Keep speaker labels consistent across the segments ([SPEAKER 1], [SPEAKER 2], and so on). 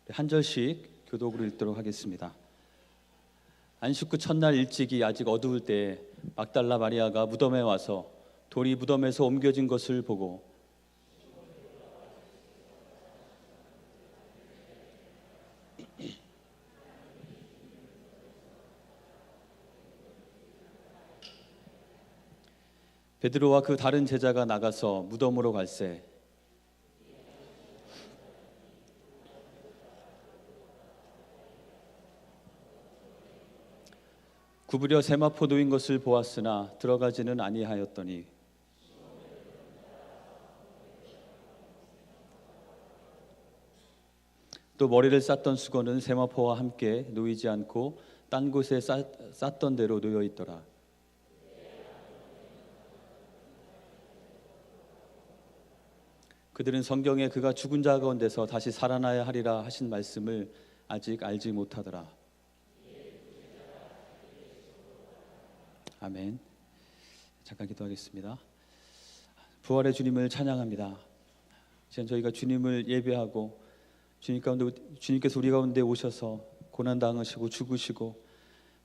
[SPEAKER 1] 한 절씩 교독으로 읽도록 하겠습니다. 안식 후 첫날 일찍이 아직 어두울 때에 막달라 마리아가 무덤에 와서 돌이 무덤에서 옮겨진 것을 보고 베드로와 그 다른 제자가 나가서 무덤으로 갈새 구부려 세마포 놓인 것을 보았으나 들어가지는 아니하였더니 또 머리를 쌌던 수건은 세마포와 함께 놓이지 않고 딴 곳에 쌌던 대로 놓여 있더라. 그들은 성경에 그가 죽은 자 가운데서 다시 살아나야 하리라 하신 말씀을 아직 알지 못하더라. 아멘. 잠깐 기도하겠습니다. 부활의 주님을 찬양합니다. 이제 저희가 주님을 예배하고 주님께서 우리 가운데 오셔서 고난 당하시고 죽으시고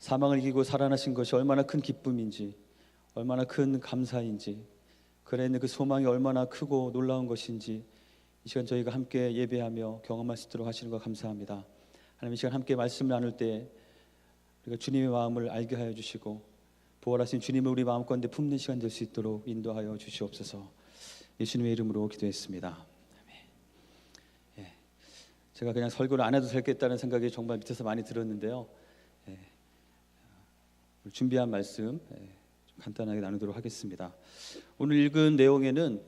[SPEAKER 1] 사망을 이기고 살아나신 것이 얼마나 큰 기쁨인지, 얼마나 큰 감사인지, 그래 있는 그 소망이 얼마나 크고 놀라운 것인지 이 시간 저희가 함께 예배하며 경험할 수 있도록 하시는 것 감사합니다. 하나님, 이 시간 함께 말씀을 나눌 때 우리가 주님의 마음을 알게 하여 주시고 부활하신 주님을 우리 마음 가운데 품는 시간 될 수 있도록 인도하여 주시옵소서. 예수님의 이름으로 기도했습니다. 아멘. 예, 제가 그냥 설교를 안 해도 되겠다는 생각이 정말 밑에서 많이 들었는데요. 준비한 말씀 좀 간단하게 나누도록 하겠습니다. 오늘 읽은 내용에는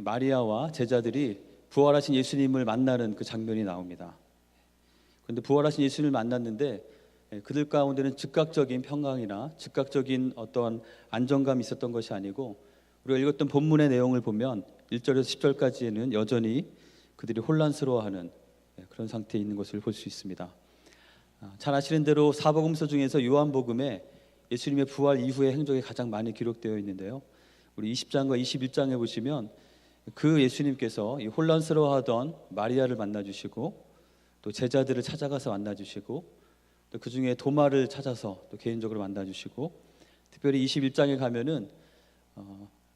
[SPEAKER 1] 마리아와 제자들이 부활하신 예수님을 만나는 그 장면이 나옵니다. 그런데 부활하신 예수님을 만났는데 그들 가운데는 즉각적인 평강이나 즉각적인 어떤 안정감이 있었던 것이 아니고 우리가 읽었던 본문의 내용을 보면 1절에서 10절까지에는 여전히 그들이 혼란스러워하는 그런 상태에 있는 것을 볼 수 있습니다. 잘 아시는 대로 사복음서 중에서 요한복음에 예수님의 부활 이후의 행적이 가장 많이 기록되어 있는데요. 우리 20장과 21장에 보시면 그 예수님께서 이 혼란스러워하던 마리아를 만나주시고 또 제자들을 찾아가서 만나주시고 또 그 중에 도마를 찾아서 또 개인적으로 만나주시고 특별히 21장에 가면은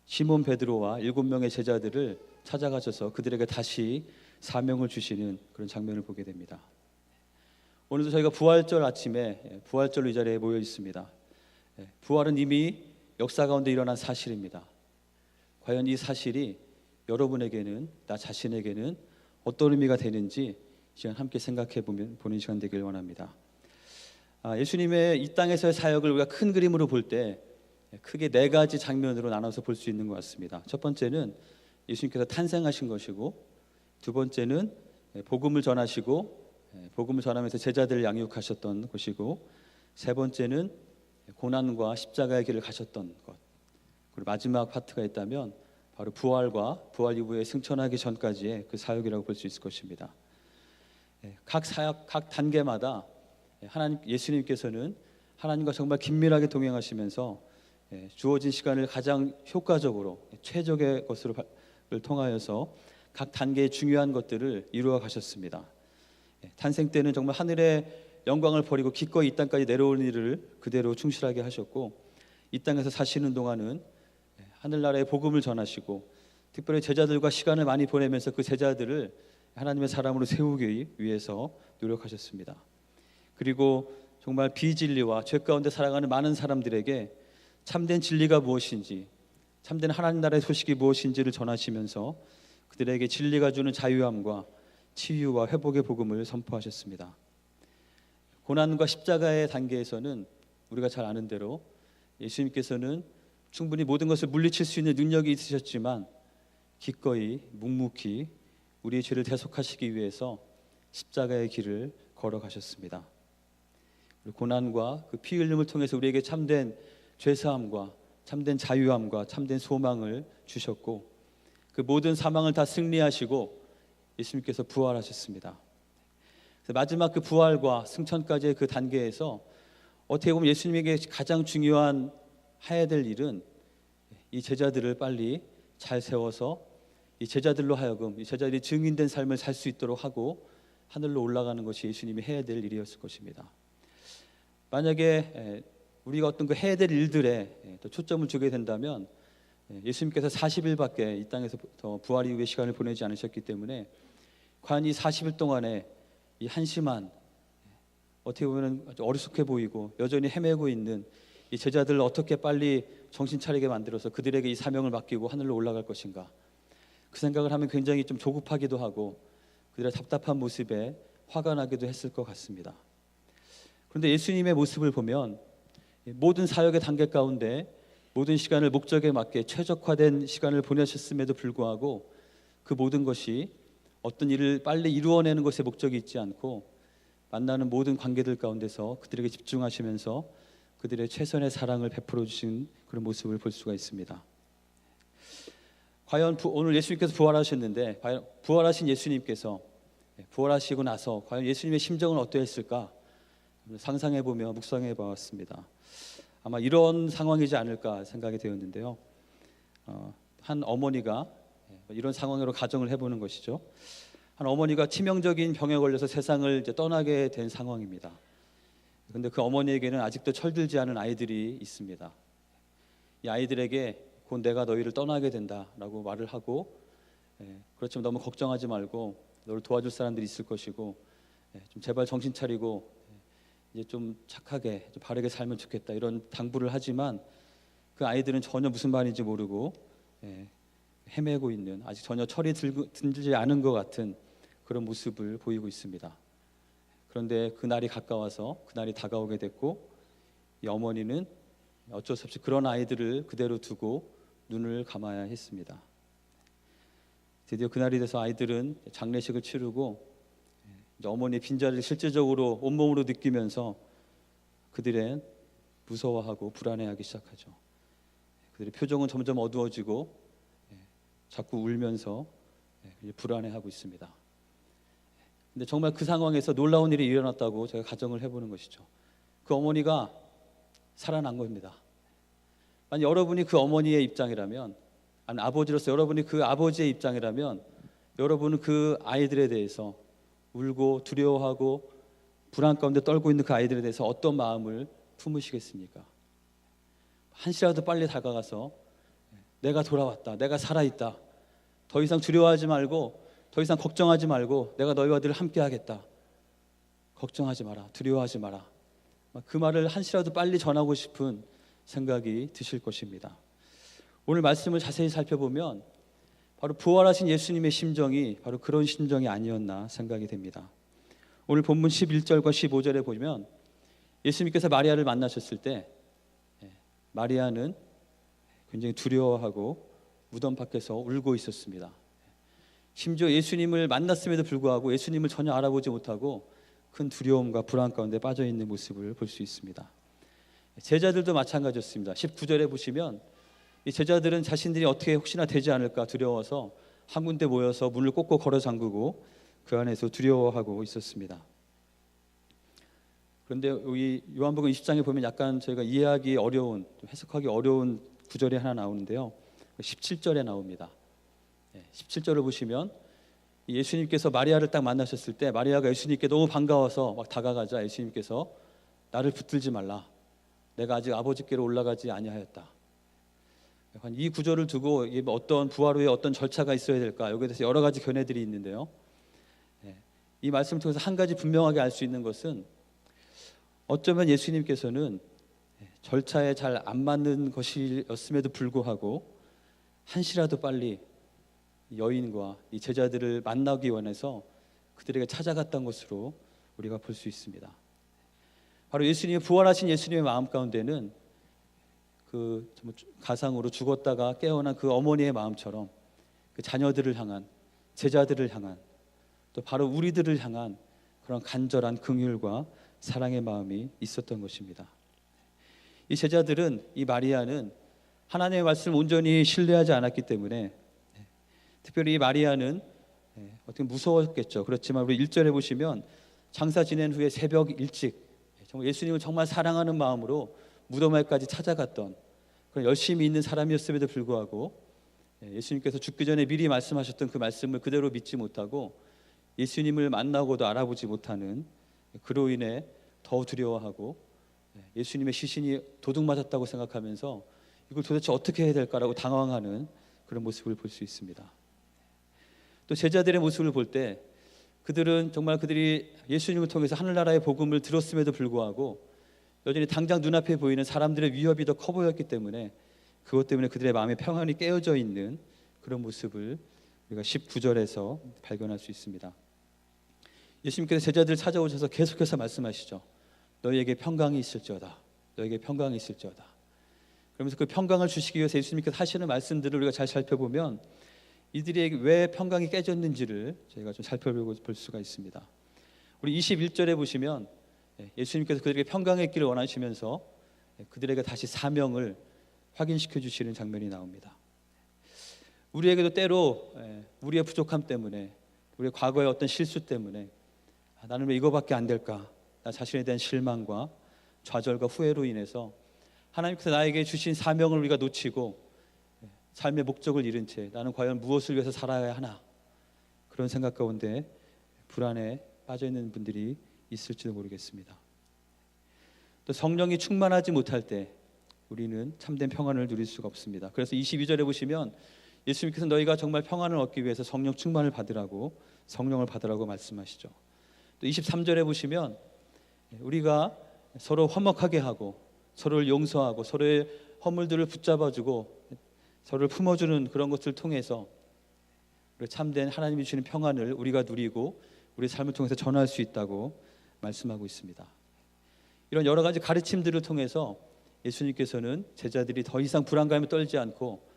[SPEAKER 1] 시몬 베드로와 7명의 제자들을 찾아가셔서 그들에게 다시 사명을 주시는 그런 장면을 보게 됩니다. 오늘도 저희가 부활절 아침에 부활절로 이 자리에 모여 있습니다. 부활은 이미 역사 가운데 일어난 사실입니다. 과연 이 사실이 여러분에게는, 나 자신에게는 어떤 의미가 되는지 이 시간 함께 생각해 보는 시간 되길 원합니다. 예수님의 이 땅에서의 사역을 우리가 큰 그림으로 볼 때 크게 4가지 장면으로 나눠서 볼 수 있는 것 같습니다. 첫 번째는 예수님께서 탄생하신 것이고, 두 번째는 복음을 전하시고 복음을 전하면서 제자들을 양육하셨던 것이고, 세 번째는 고난과 십자가의 길을 가셨던 것, 그리고 마지막 파트가 있다면 바로 부활과 부활 이후에 승천하기 전까지의 그 사역이라고 볼 수 있을 것입니다. 각 사역, 각 단계마다 예수님께서는 하나님과 정말 긴밀하게 동행하시면서 주어진 시간을 가장 효과적으로 최적의 것을 통하여서 각 단계의 중요한 것들을 이루어 가셨습니다. 탄생 때는 정말 하늘의 영광을 버리고 기꺼이 이 땅까지 내려온 일을 그대로 충실하게 하셨고, 이 땅에서 사시는 동안은 하늘나라의 복음을 전하시고 특별히 제자들과 시간을 많이 보내면서 그 제자들을 하나님의 사람으로 세우기 위해서 노력하셨습니다. 그리고 정말 비진리와 죄 가운데 살아가는 많은 사람들에게 참된 진리가 무엇인지, 참된 하나님 나라의 소식이 무엇인지를 전하시면서 그들에게 진리가 주는 자유함과 치유와 회복의 복음을 선포하셨습니다. 고난과 십자가의 단계에서는 우리가 잘 아는 대로 예수님께서는 충분히 모든 것을 물리칠 수 있는 능력이 있으셨지만 기꺼이 묵묵히 우리의 죄를 대속하시기 위해서 십자가의 길을 걸어가셨습니다. 고난과 그 피 흘림을 통해서 우리에게 참된 죄사함과 참된 자유함과 참된 소망을 주셨고, 그 모든 사망을 다 승리하시고 예수님께서 부활하셨습니다. 마지막 그 부활과 승천까지의 그 단계에서 어떻게 보면 예수님에게 가장 중요한 해야 될 일은 이 제자들을 빨리 잘 세워서 이 제자들로 하여금 이 제자들이 증인된 삶을 살 수 있도록 하고 하늘로 올라가는 것이 예수님이 해야 될 일이었을 것입니다. 만약에 우리가 어떤 그 해야 될 일들에 또 초점을 주게 된다면 예수님께서 40일밖에 이 땅에서 더 부활 이후의 시간을 보내지 않으셨기 때문에 과연 이 40일 동안에 이 한심한, 어떻게 보면 아주 어리숙해 보이고 여전히 헤매고 있는 이 제자들을 어떻게 빨리 정신 차리게 만들어서 그들에게 이 사명을 맡기고 하늘로 올라갈 것인가, 그 생각을 하면 굉장히 좀 조급하기도 하고 그들의 답답한 모습에 화가 나기도 했을 것 같습니다. 그런데 예수님의 모습을 보면 모든 사역의 단계 가운데 모든 시간을 목적에 맞게 최적화된 시간을 보내셨음에도 불구하고 그 모든 것이 어떤 일을 빨리 이루어내는 것에 목적이 있지 않고 만나는 모든 관계들 가운데서 그들에게 집중하시면서 그들의 최선의 사랑을 베풀어 주신 그런 모습을 볼 수가 있습니다. 과연 오늘 예수님께서 부활하셨는데 과연 부활하신 예수님께서 부활하시고 나서 과연 예수님의 심정은 어떠했을까 상상해보며 묵상해 보았습니다. 아마 이런 상황이지 않을까 생각이 되었는데요. 한 어머니가 이런 상황으로 가정을 해보는 것이죠. 한 어머니가 치명적인 병에 걸려서 세상을 이제 떠나게 된 상황입니다. 그런데 그 어머니에게는 아직도 철들지 않은 아이들이 있습니다. 이 아이들에게 곧 내가 너희를 떠나게 된다라고 말을 하고, 그렇지만 너무 걱정하지 말고 너를 도와줄 사람들이 있을 것이고, 좀 제발 정신 차리고 이제 좀 착하게 좀 바르게 살면 좋겠다, 이런 당부를 하지만 그 아이들은 전혀 무슨 말인지 모르고 헤매고 있는, 아직 전혀 철이 들지 않은 것 같은 그런 모습을 보이고 있습니다. 그런데 그날이 가까워서 그날이 다가오게 됐고, 이 어머니는 어쩔 수 없이 그런 아이들을 그대로 두고 눈을 감아야 했습니다. 드디어 그날이 돼서 아이들은 장례식을 치르고 어머니의 빈자리를 실제적으로 온몸으로 느끼면서 그들은 무서워하고 불안해하기 시작하죠. 그들의 표정은 점점 어두워지고 자꾸 울면서 불안해하고 있습니다. 근데 정말 그 상황에서 놀라운 일이 일어났다고 제가 가정을 해보는 것이죠. 그 어머니가 살아난 겁니다. 만약 여러분이 그 어머니의 입장이라면, 아니 아버지로서 여러분이 그 아버지의 입장이라면, 여러분은 그 아이들에 대해서 울고 두려워하고 불안 가운데 떨고 있는 그 아이들에 대해서 어떤 마음을 품으시겠습니까? 한시라도 빨리 다가가서 내가 돌아왔다, 내가 살아있다, 더 이상 두려워하지 말고 더 이상 걱정하지 말고 내가 너희와 늘 함께 하겠다, 걱정하지 마라, 두려워하지 마라, 그 말을 한시라도 빨리 전하고 싶은 생각이 드실 것입니다. 오늘 말씀을 자세히 살펴보면 바로 부활하신 예수님의 심정이 바로 그런 심정이 아니었나 생각이 됩니다. 오늘 본문 11절과 15절에 보면 예수님께서 마리아를 만나셨을 때 마리아는 굉장히 두려워하고 무덤 밖에서 울고 있었습니다. 심지어 예수님을 만났음에도 불구하고 예수님을 전혀 알아보지 못하고 큰 두려움과 불안 가운데 빠져 있는 모습을 볼 수 있습니다. 제자들도 마찬가지였습니다. 19절에 보시면 이 제자들은 자신들이 어떻게 혹시나 되지 않을까 두려워서 한 군데 모여서 문을 꼭꼭 걸어 잠그고 그 안에서 두려워하고 있었습니다. 그런데 여기 요한복음 20장에 보면 약간 저희가 이해하기 어려운, 해석하기 어려운 구절이 하나 나오는데요. 17절에 나옵니다. 17절을 보시면 예수님께서 마리아를 딱 만나셨을 때 마리아가 예수님께 너무 반가워서 막 다가가자 예수님께서 나를 붙들지 말라, 내가 아직 아버지께로 올라가지 아니하였다. 이 구절을 두고 어떤 부활 후에 어떤 절차가 있어야 될까, 여기에 대해서 여러 가지 견해들이 있는데요. 이 말씀을 통해서 한 가지 분명하게 알 수 있는 것은 어쩌면 예수님께서는 절차에 잘 안 맞는 것이었음에도 불구하고 한시라도 빨리 여인과 이 제자들을 만나기 원해서 그들에게 찾아갔던 것으로 우리가 볼 수 있습니다. 바로 예수님의 부활하신 예수님의 마음 가운데는 그 가상으로 죽었다가 깨어난 그 어머니의 마음처럼 그 자녀들을 향한, 제자들을 향한, 또 바로 우리들을 향한 그런 간절한 긍휼과 사랑의 마음이 있었던 것입니다. 이 제자들은, 이 마리아는 하나님의 말씀을 온전히 신뢰하지 않았기 때문에 특별히 이 마리아는 어떻게 무서웠겠죠. 그렇지만 우리 1절에 보시면 장사 지낸 후에 새벽 일찍 정말 예수님을 정말 사랑하는 마음으로 무덤에까지 찾아갔던 그런 열심히 있는 사람이었음에도 불구하고 예수님께서 죽기 전에 미리 말씀하셨던 그 말씀을 그대로 믿지 못하고 예수님을 만나고도 알아보지 못하는, 그로 인해 더 두려워하고 예수님의 시신이 도둑 맞았다고 생각하면서 이걸 도대체 어떻게 해야 될까라고 당황하는 그런 모습을 볼 수 있습니다. 또 제자들의 모습을 볼 때 그들은 정말 그들이 예수님을 통해서 하늘나라의 복음을 들었음에도 불구하고 여전히 당장 눈앞에 보이는 사람들의 위협이 더 커 보였기 때문에 그것 때문에 그들의 마음에 평안이 깨어져 있는 그런 모습을 우리가 19절에서 발견할 수 있습니다. 예수님께서 제자들을 찾아오셔서 계속해서 말씀하시죠. 너희에게 평강이 있을지어다. 너희에게 평강이 있을지어다. 그러면서 그 평강을 주시기 위해서 예수님께서 하시는 말씀들을 우리가 잘 살펴보면 이들에게 왜 평강이 깨졌는지를 저희가 좀 살펴볼 수가 있습니다. 우리 21절에 보시면 예수님께서 그들에게 평강의 길을 원하시면서 그들에게 다시 사명을 확인시켜 주시는 장면이 나옵니다. 우리에게도 때로 우리의 부족함 때문에, 우리의 과거의 어떤 실수 때문에 나는 왜 이거밖에 안 될까, 나 자신에 대한 실망과 좌절과 후회로 인해서 하나님께서 나에게 주신 사명을 우리가 놓치고 삶의 목적을 잃은 채 나는 과연 무엇을 위해서 살아야 하나, 그런 생각 가운데 불안에 빠져 있는 분들이 있을지도 모르겠습니다. 또 성령이 충만하지 못할 때 우리는 참된 평안을 누릴 수가 없습니다. 그래서 22절에 보시면 예수님께서 너희가 정말 평안을 얻기 위해서 성령 충만을 받으라고, 성령을 받으라고 말씀하시죠. 또 23절에 보시면 우리가 서로 화목하게 하고 서로를 용서하고 서로의 허물들을 붙잡아주고 서로를 품어주는 그런 것을 통해서 참된 하나님이 주시는 평안을 우리가 누리고 우리 삶을 통해서 전할 수 있다고 말씀하고 있습니다. 이런 여러 가지 가르침들을 통해서 예수님께서는 제자들이 더 이상 불안감에 떨지 않고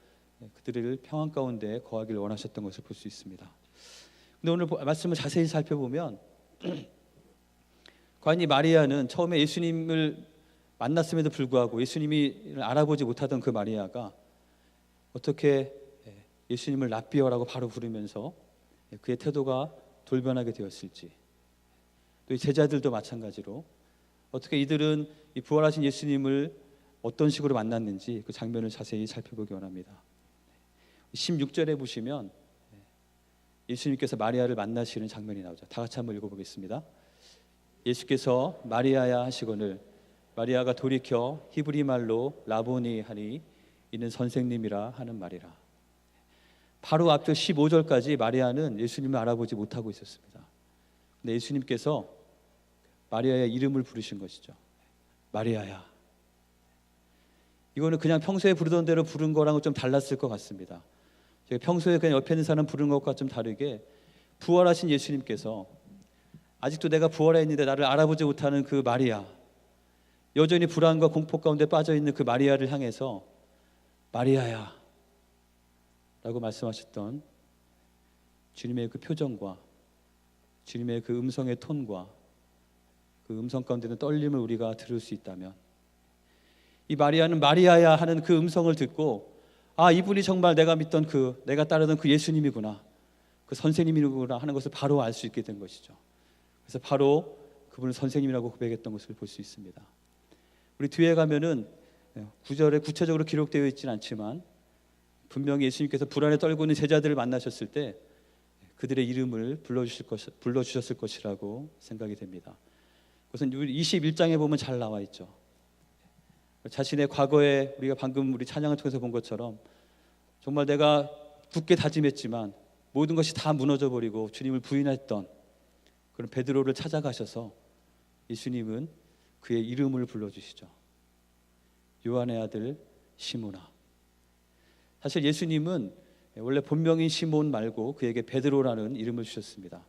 [SPEAKER 1] 그들을 평안 가운데 거하기를 원하셨던 것을 볼 수 있습니다. 근데 오늘 말씀을 자세히 살펴보면 과연 이 마리아는 처음에 예수님을 만났음에도 불구하고 예수님이 알아보지 못하던 그 마리아가 어떻게 예수님을 랍비어라고 바로 부르면서 그의 태도가 돌변하게 되었을지, 또 이 제자들도 마찬가지로 어떻게 이들은 이 부활하신 예수님을 어떤 식으로 만났는지 그 장면을 자세히 살펴보기 원합니다. 16절에 보시면 예수님께서 마리아를 만나시는 장면이 나오죠. 다 같이 한번 읽어보겠습니다. 예수께서 마리아야 하시거늘 마리아가 돌이켜 히브리 말로 라보니 하니 이는 선생님이라 하는 말이라. 바로 앞쪽 15절까지 마리아는 예수님을 알아보지 못하고 있었습니다. 근데 예수님께서 마리아의 이름을 부르신 것이죠. 마리아야. 이거는 그냥 평소에 부르던 대로 부른 거랑은 좀 달랐을 것 같습니다. 평소에 그냥 옆에 있는 사람 부른 것과 좀 다르게 부활하신 예수님께서 아직도 내가 부활했는데 나를 알아보지 못하는 그 마리아, 여전히 불안과 공포 가운데 빠져있는 그 마리아를 향해서 마리아야 라고 말씀하셨던 주님의 그 표정과 주님의 그 음성의 톤과 그 음성 가운데는 떨림을 우리가 들을 수 있다면, 이 마리아는 마리아야 하는 그 음성을 듣고 아, 이분이 정말 내가 믿던 내가 따르던 그 예수님이구나, 그 선생님이구나 하는 것을 바로 알 수 있게 된 것이죠. 그래서 바로 그분을 선생님이라고 고백했던 것을 볼 수 있습니다. 우리 뒤에 가면은 구절에 구체적으로 기록되어 있지는 않지만 분명히 예수님께서 불안에 떨고 있는 제자들을 만나셨을 때 그들의 이름을 불러주셨을 것이라고 생각이 됩니다. 그것은 21장에 보면 잘 나와 있죠. 자신의 과거에 우리가 방금 우리 찬양을 통해서 본 것처럼 정말 내가 굳게 다짐했지만 모든 것이 다 무너져 버리고 주님을 부인했던 그런 베드로를 찾아가셔서 예수님은 그의 이름을 불러주시죠. 요한의 아들 시몬아. 사실 예수님은 원래 본명인 시몬 말고 그에게 베드로라는 이름을 주셨습니다.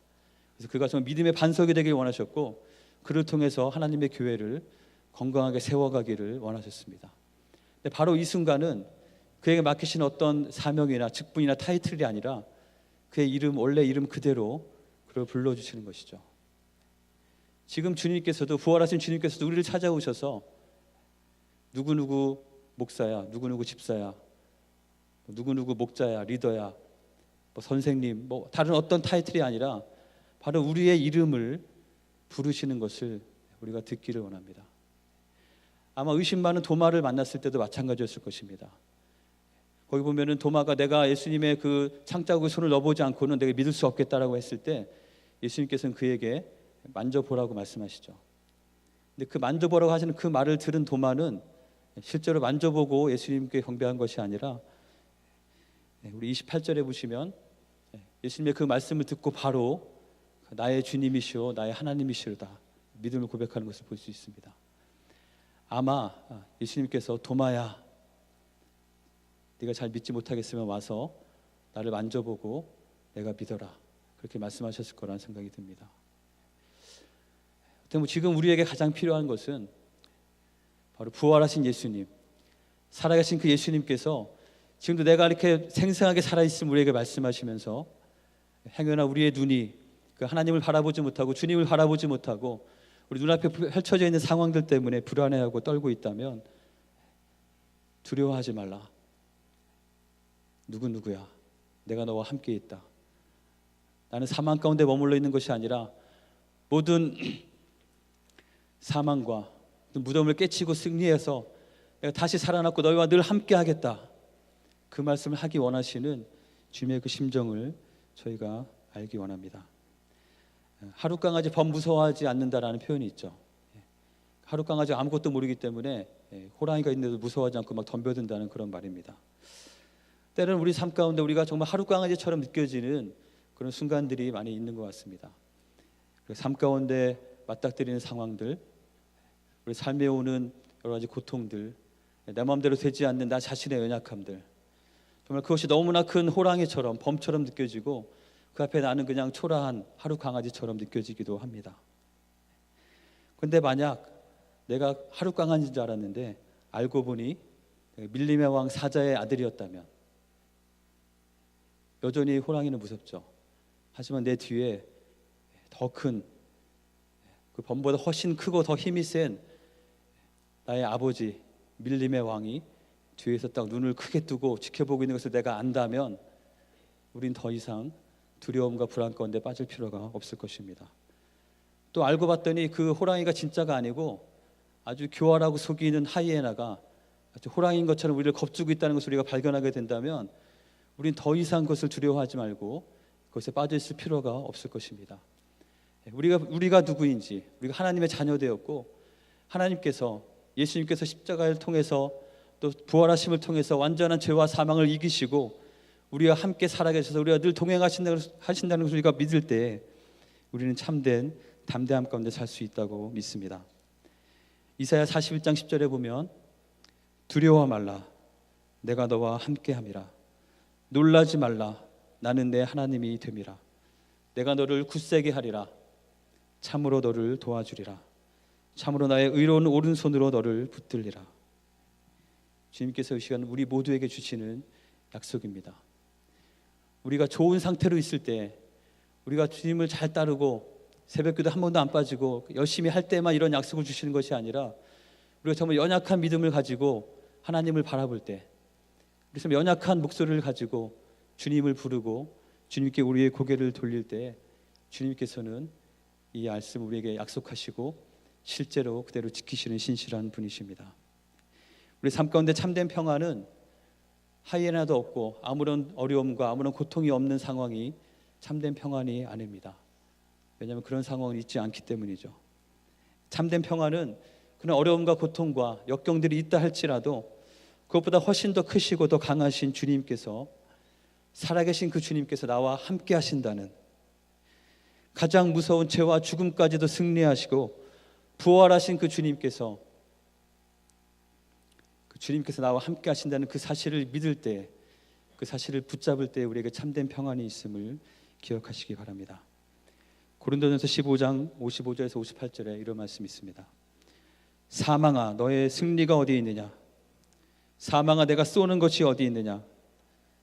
[SPEAKER 1] 그래서 그가 정말 믿음의 반석이 되길 원하셨고 그를 통해서 하나님의 교회를 건강하게 세워가기를 원하셨습니다. 근데 바로 이 순간은 그에게 맡기신 어떤 사명이나 직분이나 타이틀이 아니라 그의 이름, 원래 이름 그대로 그를 불러주시는 것이죠. 지금 주님께서도, 부활하신 주님께서도 우리를 찾아오셔서 누구누구 목사야, 누구누구 집사야, 누구누구 목자야, 리더야, 선생님, 다른 어떤 타이틀이 아니라 바로 우리의 이름을 부르시는 것을 우리가 듣기를 원합니다. 아마 의심 많은 도마를 만났을 때도 마찬가지였을 것입니다. 거기 보면은 도마가 내가 예수님의 그 창자국에 손을 넣어보지 않고는 내가 믿을 수 없겠다라고 했을 때 예수님께서는 그에게 만져보라고 말씀하시죠. 근데 그 만져보라고 하시는 그 말을 들은 도마는 실제로 만져보고 예수님께 경배한 것이 아니라 우리 28절에 보시면 예수님의 그 말씀을 듣고 바로 나의 주님이시오 나의 하나님이시로다 믿음을 고백하는 것을 볼 수 있습니다. 아마 예수님께서 도마야 네가 잘 믿지 못하겠으면 와서 나를 만져보고 내가 믿어라 그렇게 말씀하셨을 거라는 생각이 듭니다. 지금 우리에게 가장 필요한 것은 바로 부활하신 예수님, 살아계신 그 예수님께서 지금도 내가 이렇게 생생하게 살아있음 우리에게 말씀하시면서 행여나 우리의 눈이 그 하나님을 바라보지 못하고 주님을 바라보지 못하고 우리 눈앞에 펼쳐져 있는 상황들 때문에 불안해하고 떨고 있다면 두려워하지 말라. 누구야? 내가 너와 함께 있다. 나는 사망 가운데 머물러 있는 것이 아니라 모든 사망과 무덤을 깨치고 승리해서 내가 다시 살아났고 너희와 늘 함께 하겠다. 그 말씀을 하기 원하시는 주님의 그 심정을 저희가 알기 원합니다. 하룻강아지 범 무서워하지 않는다라는 표현이 있죠. 하룻강아지 아무것도 모르기 때문에 호랑이가 있는데도 무서워하지 않고 막 덤벼든다는 그런 말입니다. 때로는 우리 삶 가운데 우리가 정말 하룻강아지처럼 느껴지는 그런 순간들이 많이 있는 것 같습니다. 삶 가운데 맞닥뜨리는 상황들, 우리 삶에 오는 여러 가지 고통들, 내 마음대로 되지 않는 나 자신의 연약함들, 정말 그것이 너무나 큰 호랑이처럼 범처럼 느껴지고 그 앞에 나는 그냥 초라한 하루 강아지처럼 느껴지기도 합니다. 그런데 만약 내가 하루 강아지인 줄 알았는데 알고 보니 밀림의 왕 사자의 아들이었다면 여전히 호랑이는 무섭죠. 하지만 내 뒤에 더 큰 그 범보다 훨씬 크고 더 힘이 센 나의 아버지 밀림의 왕이 뒤에서 딱 눈을 크게 뜨고 지켜보고 있는 것을 내가 안다면 우린 더 이상 두려움과 불안 가운데 빠질 필요가 없을 것입니다. 또 알고 봤더니 그 호랑이가 진짜가 아니고 아주 교활하고 속이는 하이에나가 아주 호랑이인 것처럼 우리를 겁주고 있다는 것을 우리가 발견하게 된다면 우린 더 이상 그것을 두려워하지 말고 그것에 빠져 있을 필요가 없을 것입니다. 우리가 누구인지, 우리가 하나님의 자녀 되었고 하나님께서 예수님께서 십자가를 통해서 또 부활하심을 통해서 완전한 죄와 사망을 이기시고 우리와 함께 살아계셔서 우리가 늘 동행하신다는 것을 우리가 믿을 때 우리는 참된 담대함 가운데 살 수 있다고 믿습니다. 이사야 41장 10절에 보면 두려워 말라 내가 너와 함께함이라 놀라지 말라 나는 내 하나님이 됨이라 내가 너를 굳세게 하리라 참으로 너를 도와주리라 참으로 나의 의로운 오른손으로 너를 붙들리라. 주님께서 이 시간 우리 모두에게 주시는 약속입니다. 우리가 좋은 상태로 있을 때 우리가 주님을 잘 따르고 새벽기도 한 번도 안 빠지고 열심히 할 때만 이런 약속을 주시는 것이 아니라 우리가 정말 연약한 믿음을 가지고 하나님을 바라볼 때 그래서 연약한 목소리를 가지고 주님을 부르고 주님께 우리의 고개를 돌릴 때 주님께서는 이 말씀을 우리에게 약속하시고 실제로 그대로 지키시는 신실한 분이십니다. 우리 삶 가운데 참된 평안은 하이에나도 없고 아무런 어려움과 아무런 고통이 없는 상황이 참된 평안이 아닙니다. 왜냐하면 그런 상황은 있지 않기 때문이죠. 참된 평안은 그런 어려움과 고통과 역경들이 있다 할지라도 그것보다 훨씬 더 크시고 더 강하신 주님께서 살아계신 그 주님께서 나와 함께 하신다는 가장 무서운 죄와 죽음까지도 승리하시고 부활하신 그 주님께서 나와 함께 하신다는 그 사실을 믿을 때 그 사실을 붙잡을 때 우리에게 참된 평안이 있음을 기억하시기 바랍니다. 고린도전서 15장 55절에서 58절에 이런 말씀이 있습니다. 사망아 너의 승리가 어디 있느냐 사망아 내가 쏘는 것이 어디 있느냐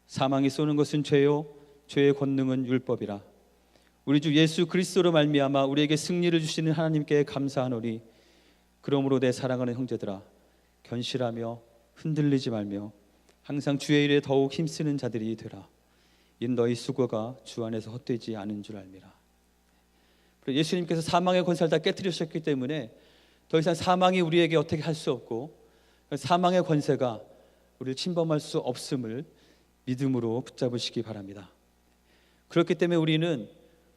[SPEAKER 1] 사망이 쏘는 것은 죄요 죄의 권능은 율법이라 우리 주 예수 그리스도로 말미암아 우리에게 승리를 주시는 하나님께 감사하노니 그러므로 내 사랑하는 형제들아 견실하며 흔들리지 말며 항상 주의 일에 더욱 힘쓰는 자들이 되라 인 너희 수고가 주 안에서 헛되지 않은 줄 알미라. 예수님께서 사망의 권세를 다 깨뜨리셨기 때문에 더 이상 사망이 우리에게 어떻게 할 수 없고 사망의 권세가 우리를 침범할 수 없음을 믿음으로 붙잡으시기 바랍니다. 그렇기 때문에 우리는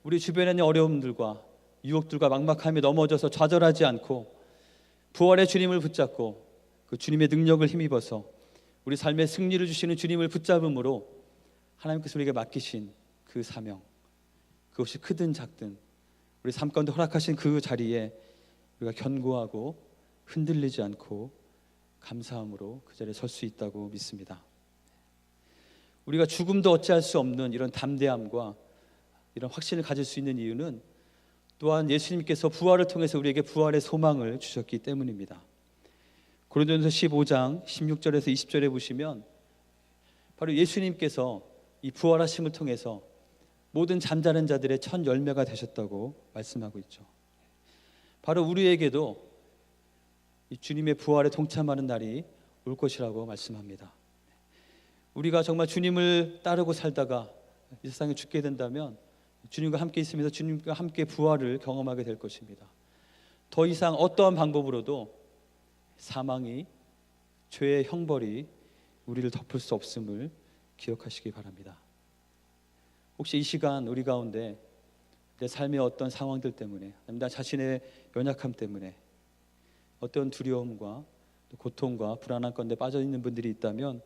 [SPEAKER 1] 우리 주변에 있는 어려움들과 유혹들과 막막함에 넘어져서 좌절하지 않고 부활의 주님을 붙잡고 그 주님의 능력을 힘입어서 우리 삶의 승리를 주시는 주님을 붙잡음으로 하나님께서 우리에게 맡기신 그 사명, 그것이 크든 작든 우리 삶 가운데 허락하신 그 자리에 우리가 견고하고 흔들리지 않고 감사함으로 그 자리에 설 수 있다고 믿습니다. 우리가 죽음도 어찌할 수 없는 이런 담대함과 이런 확신을 가질 수 있는 이유는 또한 예수님께서 부활을 통해서 우리에게 부활의 소망을 주셨기 때문입니다. 고린도전서 15장 16절에서 20절에 보시면 바로 예수님께서 이 부활하심을 통해서 모든 잠자는 자들의 첫 열매가 되셨다고 말씀하고 있죠. 바로 우리에게도 이 주님의 부활에 동참하는 날이 올 것이라고 말씀합니다. 우리가 정말 주님을 따르고 살다가 이 세상에 죽게 된다면 주님과 함께 있으면서 주님과 함께 부활을 경험하게 될 것입니다. 더 이상 어떠한 방법으로도 사망이, 죄의 형벌이 우리를 덮을 수 없음을 기억하시기 바랍니다. 혹시 이 시간 우리 가운데 내 삶의 어떤 상황들 때문에, 나 자신의 연약함 때문에 어떤 두려움과 고통과 불안한 가운데 빠져 있는 분들이 있다면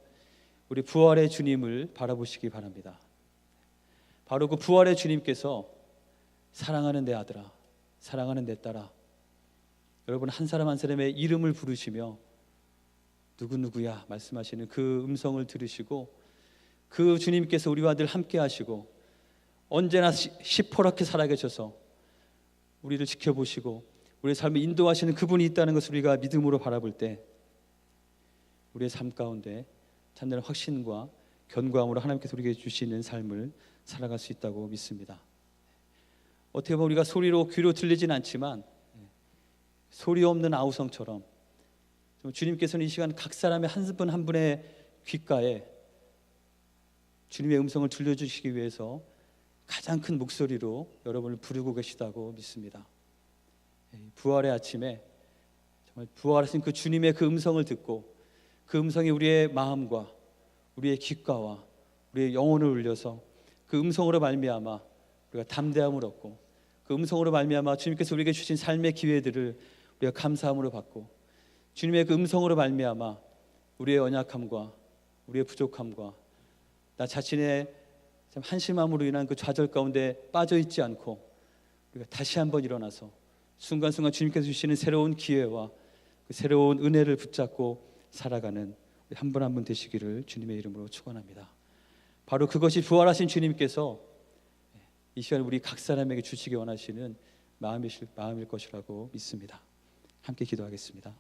[SPEAKER 1] 우리 부활의 주님을 바라보시기 바랍니다. 바로 그 부활의 주님께서 사랑하는 내 아들아, 사랑하는 내 딸아, 여러분 한 사람 한 사람의 이름을 부르시며 누구누구야 말씀하시는 그 음성을 들으시고 그 주님께서 우리와 늘 함께 하시고 언제나 시퍼렇게 살아계셔서 우리를 지켜보시고 우리의 삶을 인도하시는 그분이 있다는 것을 우리가 믿음으로 바라볼 때 우리의 삶 가운데 참된 확신과 견고함으로 하나님께서 우리에게 주시는 삶을 살아갈 수 있다고 믿습니다. 어떻게 보면 우리가 소리로 귀로 들리진 않지만 소리 없는 아우성처럼 주님께서는 이 시간 각 사람의 한 분 한 분의 귓가에 주님의 음성을 들려주시기 위해서 가장 큰 목소리로 여러분을 부르고 계시다고 믿습니다. 부활의 아침에 정말 부활하신 그 주님의 그 음성을 듣고 그 음성이 우리의 마음과 우리의 귓가와 우리의 영혼을 울려서 그 음성으로 말미암아 우리가 담대함을 얻고 그 음성으로 말미암아 주님께서 우리에게 주신 삶의 기회들을 우리가 감사함으로 받고 주님의 그 음성으로 말미암아 우리의 연약함과 우리의 부족함과 나 자신의 한심함으로 인한 그 좌절 가운데 빠져 있지 않고 우리가 다시 한번 일어나서 순간순간 주님께서 주시는 새로운 기회와 그 새로운 은혜를 붙잡고 살아가는 한 분 한 분 되시기를 주님의 이름으로 축원합니다. 바로 그것이 부활하신 주님께서 이 시간 우리 각 사람에게 주시기 원하시는 마음일 것이라고 믿습니다. 함께 기도하겠습니다.